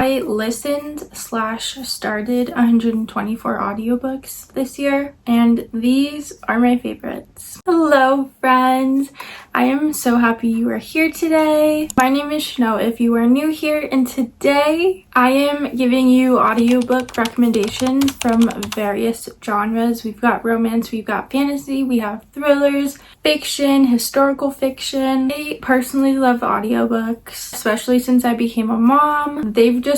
I listened / started 124 audiobooks this year, and these are my favorites. Hello friends! I am so happy you are here today. My name is ℙ𝕝𝕒 if you are new here, and today I am giving you audiobook recommendations from various genres. We've got romance, we've got fantasy, we have thrillers, fiction, historical fiction. I personally love audiobooks, especially since I became a mom. They've just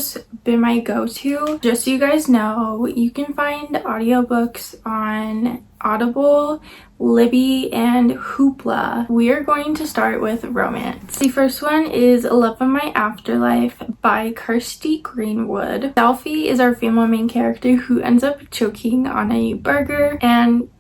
been my go-to. Just so you guys know, you can find audiobooks on Audible, Libby, and Hoopla. We are going to start with romance. The first one is Love of My Afterlife by Kirsty Greenwood. Selfie is our female main character who ends up choking on a burger and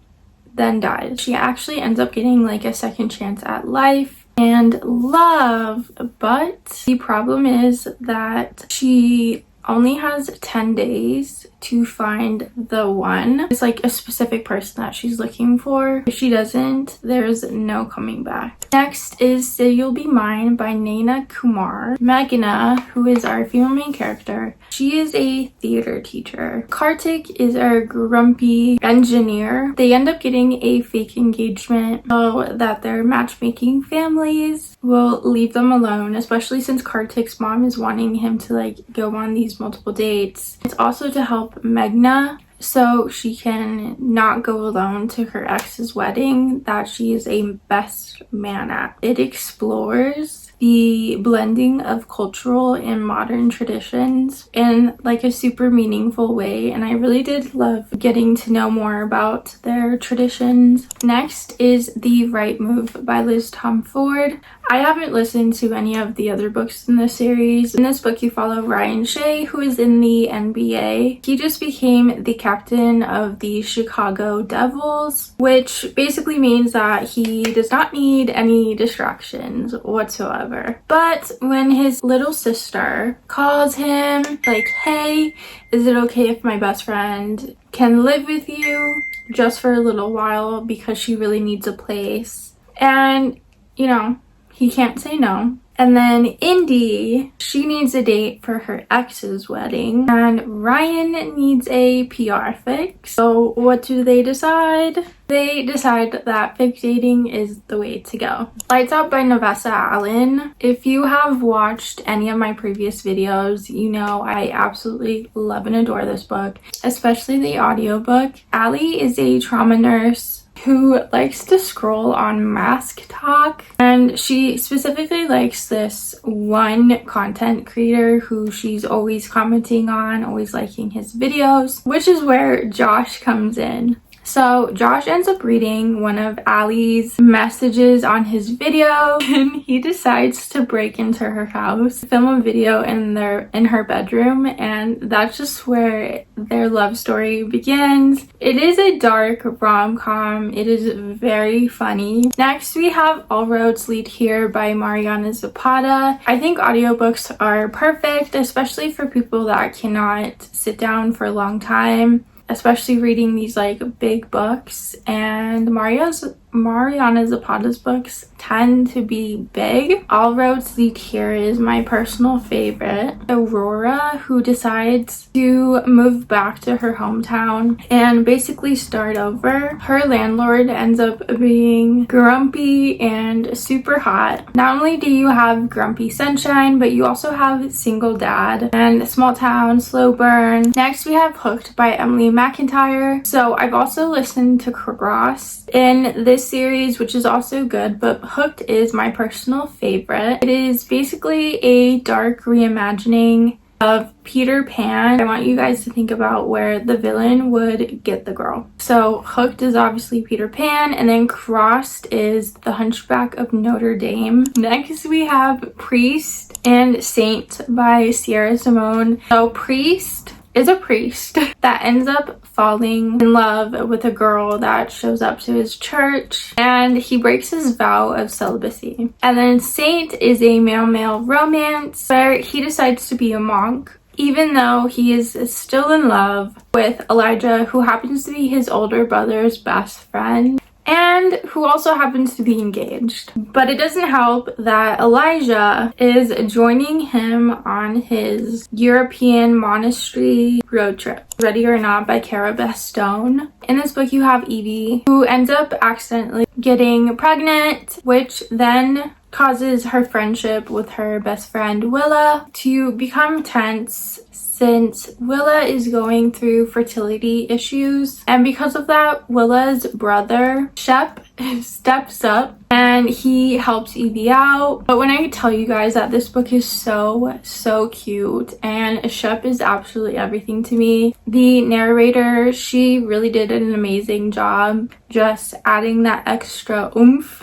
then dies. She actually ends up getting like a second chance at life and love, but the problem is that she only has 10 days to find the one. It's like a specific person that she's looking for. If she doesn't, there's no coming back. Next is Say You'll Be Mine by Naina Kumar. Meghna, who is our female main character, she is a theater teacher. Kartik is our grumpy engineer. They end up getting a fake engagement so that their matchmaking families will leave them alone, especially since Kartik's mom is wanting him to like go on these multiple dates. It's also to help Meghna so she can not go alone to her ex's wedding that she is a best man at. It explores the blending of cultural and modern traditions in like a super meaningful way, and I really did love getting to know more about their traditions. Next is The Right Move by Liz Tomforde. I haven't listened to any of the other books in this series. In this book, you follow Ryan Shea, who is in the NBA. He just became the captain of the Chicago Devils, which basically means that he does not need any distractions whatsoever. But when his little sister calls him like, hey, is it okay if my best friend can live with you just for a little while because she really needs a place? And, you know, he can't say no. And then Indy, she needs a date for her ex's wedding, and Ryan needs a PR fix. So what do they decide? They decide that fake dating is the way to go. Lights Out by Navessa Allen. If you have watched any of my previous videos, you know I absolutely love and adore this book, especially the audiobook. Allie is a trauma nurse who likes to scroll on Mask Talk, and she specifically likes this one content creator who she's always commenting on, always liking his videos, which is where Josh comes in. So Josh ends up reading one of Allie's messages on his video, and he decides to break into her house, film a video in her bedroom, and that's just where their love story begins. It is a dark rom-com. It is very funny. Next, we have All Roads Lead Here by Mariana Zapata. I think audiobooks are perfect, especially for people that cannot sit down for a long time, especially reading these like big books, and Mariana Zapata's books tend to be big. All Roads Lead Here is my personal favorite. Aurora, who decides to move back to her hometown and basically start over. Her landlord ends up being grumpy and super hot. Not only do you have grumpy sunshine, but you also have single dad and small town slow burn. Next, we have Hooked by Emily McIntyre. So I've also listened to Cross in this series, which is also good, but Hooked is my personal favorite. It is basically a dark reimagining of Peter Pan. I want you guys to think about where the villain would get the girl. So Hooked is obviously Peter Pan, and then Crossed is the Hunchback of Notre Dame. Next, we have Priest and Saint by Sierra Simone. So Priest is a priest that ends up falling in love with a girl that shows up to his church, and he breaks his vow of celibacy. And then Saint is a male-male romance where he decides to be a monk, even though he is still in love with Elijah, who happens to be his older brother's best friend. and who also happens to be engaged. But it doesn't help that Elijah is joining him on his European monastery road trip. Ready or Not by Cara Bestone. In this book you have Evie, who ends up accidentally getting pregnant, which then causes her friendship with her best friend Willa to become tense, since Willa is going through fertility issues. And because of that, Willa's brother Shep steps up and he helps Evie out. But when I tell you guys that this book is so cute, and Shep is absolutely everything to me. The narrator, she really did an amazing job just adding that extra oomph.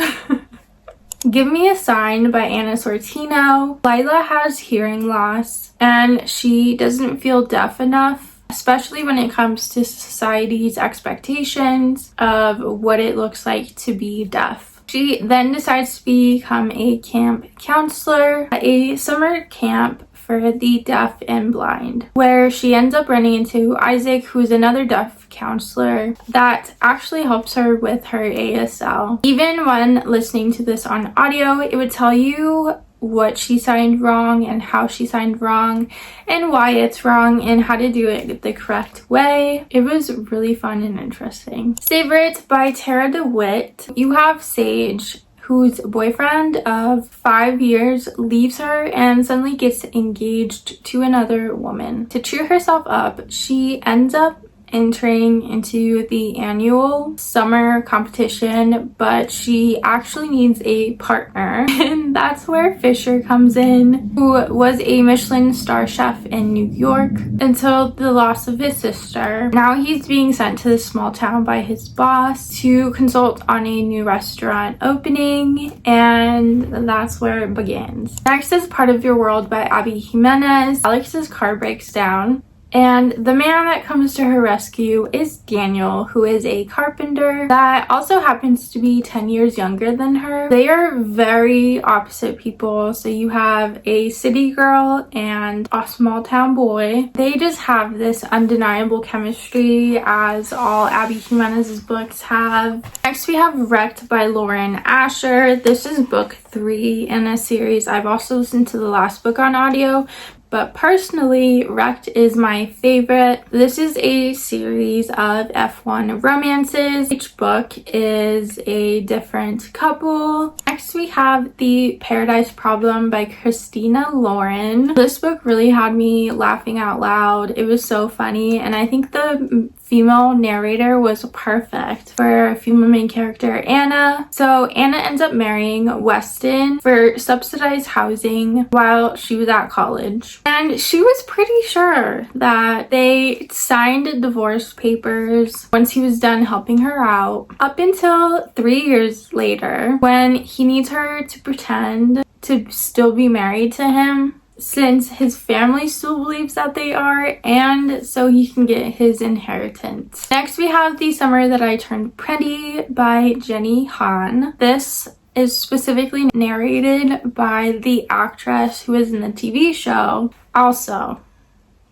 Give Me a Sign by Anna Sortino. Lila has hearing loss and she doesn't feel deaf enough, especially when it comes to society's expectations of what it looks like to be deaf. She then decides to become a camp counselor at a summer camp for the deaf and blind, where she ends up running into Isaac, who's another deaf counselor that actually helps her with her ASL. Even when listening to this on audio, it would tell you what she signed wrong and how she signed wrong and why it's wrong and how to do it the correct way. It was really fun and interesting. Favorite by Tara DeWitt. You have Sage, whose boyfriend of 5 years leaves her and suddenly gets engaged to another woman. To cheer herself up, she ends up entering into the annual summer competition, but she actually needs a partner. And that's where Fisher comes in, who was a Michelin star chef in New York until the loss of his sister. Now he's being sent to this small town by his boss to consult on a new restaurant opening, and that's where it begins. Next is Part of Your World by Abby Jimenez. Alex's car breaks down, and the man that comes to her rescue is Daniel, who is a carpenter that also happens to be 10 years younger than her. They are very opposite people. So you have a city girl and a small town boy. They just have this undeniable chemistry, as all Abby Jimenez's books have. Next we have Wrecked by Lauren Asher. This is book 3 in a series. I've also listened to the last book on audio, but personally, Wrecked is my favorite. This is a series of F1 romances. Each book is a different couple. Next, we have The Paradise Problem by Christina Lauren. This book really had me laughing out loud. It was so funny, and I think the female narrator was perfect for female main character Anna. So Anna ends up marrying Weston for subsidized housing while she was at college. And she was pretty sure that they signed divorce papers once he was done helping her out, up until 3 years later when he needs her to pretend to still be married to him, since his family still believes that they are, and so he can get his inheritance. Next we have The Summer That I Turned Pretty by Jenny Han. This is specifically narrated by the actress who is in the TV show. Also,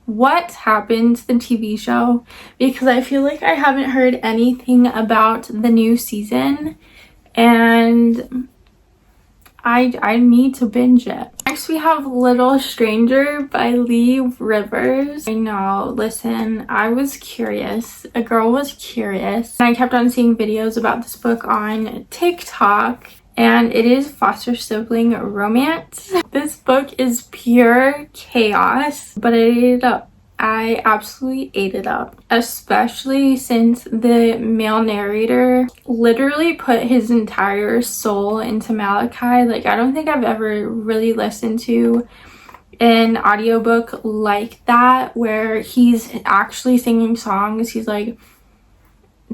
what happened to the TV show? Because I feel like I haven't heard anything about the new season, and I need to binge it. Next we have Little Stranger by Lee Rivers. I know, listen, I was curious. A girl was curious. And I kept on seeing videos about this book on TikTok, and it is foster sibling romance. This book is pure chaos, but I ate it up. I absolutely ate it up, especially since the male narrator literally put his entire soul into Malachi. Like, I don't think I've ever really listened to an audiobook like that, where he's actually singing songs. He's like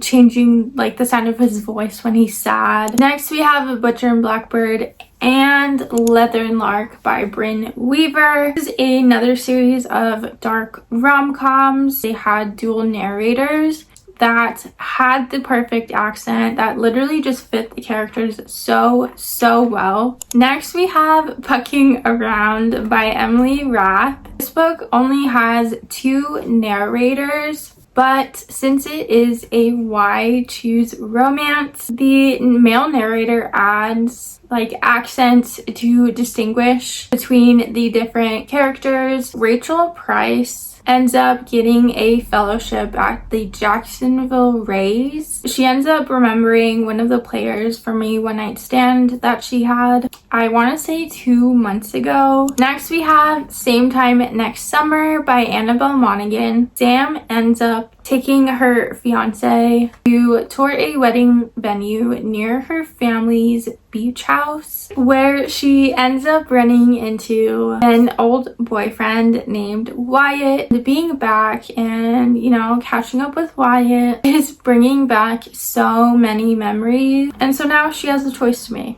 changing like the sound of his voice when he's sad. Next we have Butcher and Blackbird and Leather and Lark by Bryn Weaver. This is another series of dark rom-coms. They had dual narrators that had the perfect accent that literally just fit the characters so well. Next we have Pucking Around by Emily Rath. This book only has 2 narrators, But since it is a why choose romance, the male narrator adds like accents to distinguish between the different characters. Rachel Price ends up getting a fellowship at the Jacksonville Rays. She ends up remembering one of the players from a one-night stand that she had, I want to say 2 months ago. Next we have Same Time Next Summer by Annabelle Monaghan. Sam ends up taking her fiance to tour a wedding venue near her family's beach house, where she ends up running into an old boyfriend named Wyatt. Being back and, you know, catching up with Wyatt is bringing back so many memories. And so now she has a choice to make.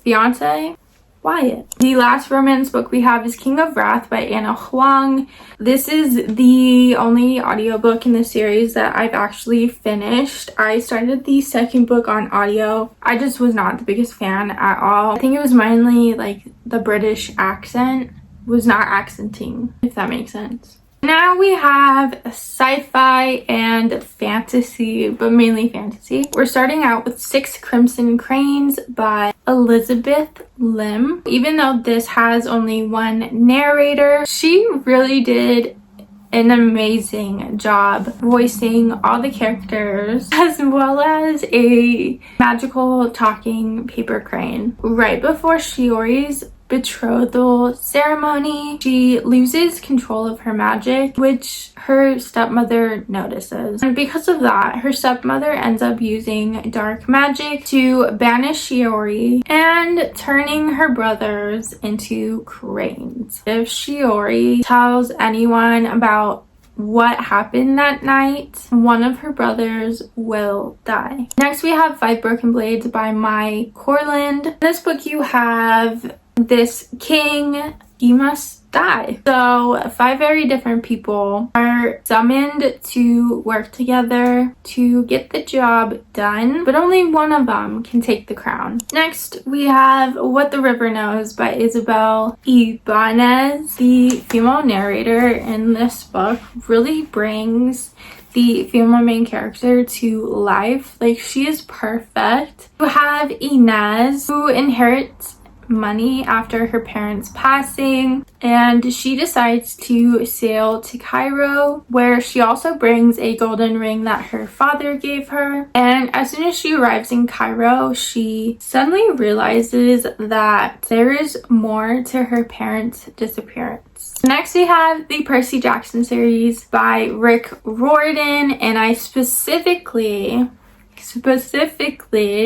Fiance, Wyatt. The last romance book we have is King of Wrath by Anna Huang. This is the only audiobook in the series that I've actually finished. I started the second book on audio. I just was not the biggest fan at all. I think it was mainly like the British accent was not accenting, if that makes sense. Now we have sci-fi and fantasy, but mainly fantasy. We're starting out with 6 Crimson Cranes by Elizabeth Lim. Even though this has only one narrator, she really did an amazing job voicing all the characters, as well as a magical talking paper crane. Right before Shiori's betrothal ceremony, she loses control of her magic, which her stepmother notices. And because of that, her stepmother ends up using dark magic to banish Shiori and turning her brothers into cranes. If Shiori tells anyone about what happened that night, one of her brothers will die. Next we have 5 Broken Blades by Mai Corland. In this book you have this king, he must die. So 5 very different people are summoned to work together to get the job done, but only one of them can take the crown. Next we have What the River Knows by Isabel Ibanez. The female narrator in this book really brings the female main character to life. Like, she is perfect. You have Inez, who inherits money after her parents' passing, and she decides to sail to Cairo, where she also brings a golden ring that her father gave her. And as soon as she arrives in Cairo, she suddenly realizes that there is more to her parents' disappearance. Next we have the Percy Jackson series by Rick Riordan, and I specifically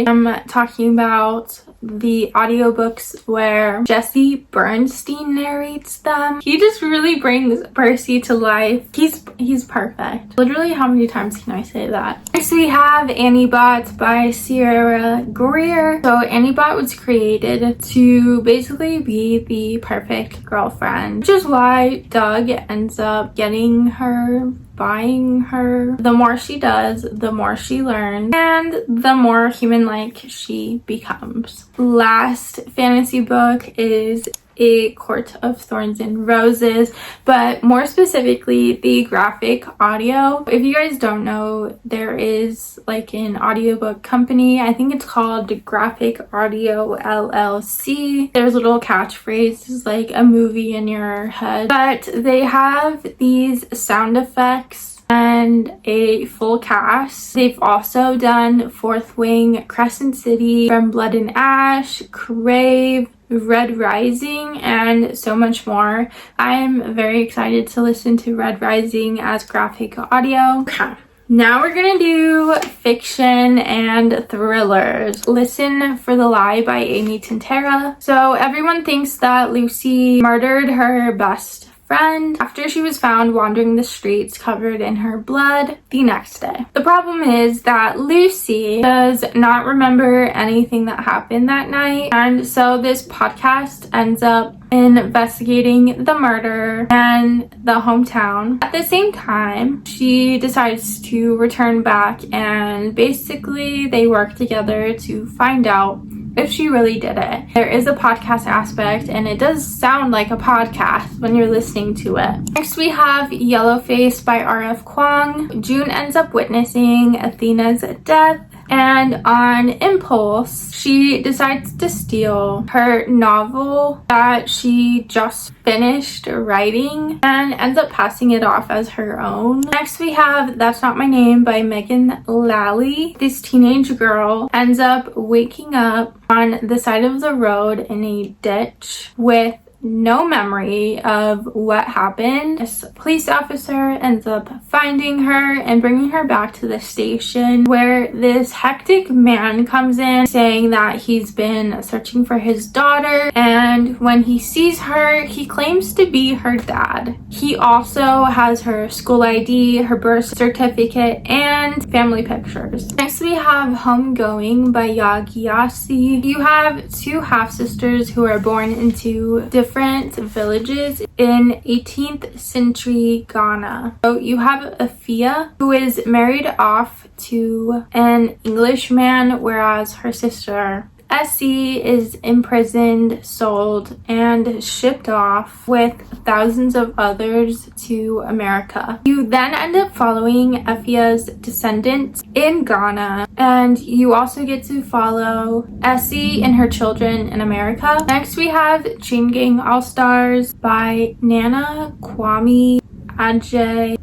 I'm talking about the audiobooks where Jesse Bernstein narrates them. He just really brings Percy to life. He's perfect. Literally, how many times can I say that? Next we have Annie Bot by Sierra Greer. So Annie Bot was created to basically be the perfect girlfriend, which is why Doug ends up getting her, buying her. The more she does, the more she learns, and the more human-like she becomes. Last fantasy book is A Court of Thorns and Roses, but more specifically the graphic audio. If you guys don't know, there is like an audiobook company. I think it's called Graphic Audio LLC. There's little catchphrases like a movie in your head, but they have these sound effects and a full cast. They've also done Fourth Wing, Crescent City, From Blood and Ash, Crave, Red Rising, and so much more. I'm very excited to listen to Red Rising as graphic audio. Okay. Now we're gonna do fiction and thrillers. Listen for the Lie by Amy Tintera. So everyone thinks that Lucy murdered her best friend after she was found wandering the streets covered in her blood the next day. The problem is that Lucy does not remember anything that happened that night, and so this podcast ends up investigating the murder and the hometown. At the same time, she decides to return back, and basically they work together to find out if she really did it. There is a podcast aspect, and it does sound like a podcast when you're listening to it. Next, we have Yellowface by R.F. Kuang. June ends up witnessing Athena's death, and on impulse, she decides to steal her novel that she just finished writing and ends up passing it off as her own. Next, we have That's Not My Name by Megan Lally. This teenage girl ends up waking up on the side of the road in a ditch with no memory of what happened. This police officer ends up finding her and bringing her back to the station, where this hectic man comes in saying that he's been searching for his daughter, and when he sees her, he claims to be her dad. He also has her school ID, her birth certificate, and family pictures. Next, we have Homegoing by Yagyasi. You have two half-sisters who are born into different villages in 18th century Ghana. So you have Afia, who is married off to an Englishman, whereas her sister Essie is imprisoned, sold, and shipped off with thousands of others to America. You then end up following Efia's descendants in Ghana, and you also get to follow Essie and her children in America. Next, we have Chain Gang All-Stars by Nana Kwame Adjei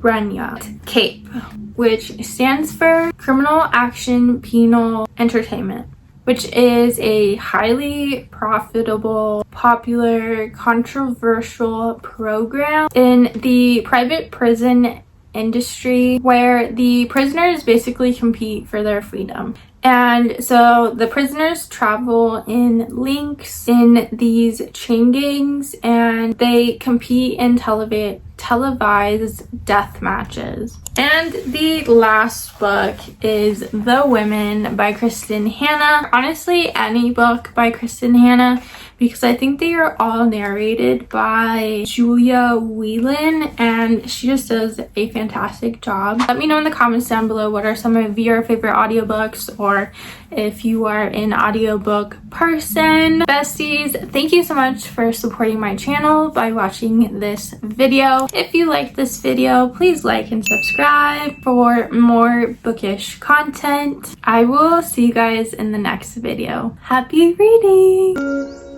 CAPE, which stands for Criminal Action Penal Entertainment, which is a highly profitable, popular, controversial program in the private prison industry where the prisoners basically compete for their freedom. And so the prisoners travel in links in these chain gangs, and they compete in televised death matches. And the last book is The Women by Kristen Hanna. Honestly, any book by Kristen Hanna, because I think they are all narrated by Julia Whelan, and she just does a fantastic job. Let me know in the comments down below what are some of your favorite audiobooks, or if you are an audiobook person. Besties, thank you so much for supporting my channel by watching this video. If you liked this video, please like and subscribe for more bookish content. I will see you guys in the next video. Happy reading!